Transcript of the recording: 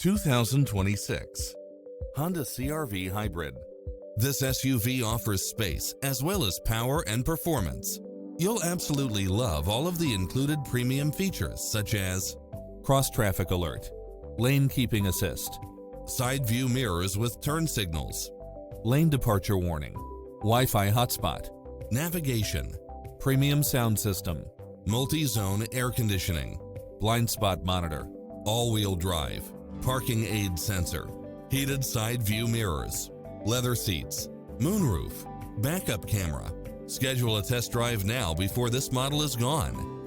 2026 Honda CR-V Hybrid. This SUV offers space as well as power and performance. You'll absolutely love all of the included premium features such as cross-traffic alert, lane keeping assist, side view mirrors with turn signals, lane departure warning, Wi-Fi hotspot, navigation, premium sound system, multi-zone air conditioning, blind spot monitor, all-wheel drive, parking aid sensor, heated side view mirrors, leather seats, moonroof, backup camera. Schedule a test drive now before this model is gone.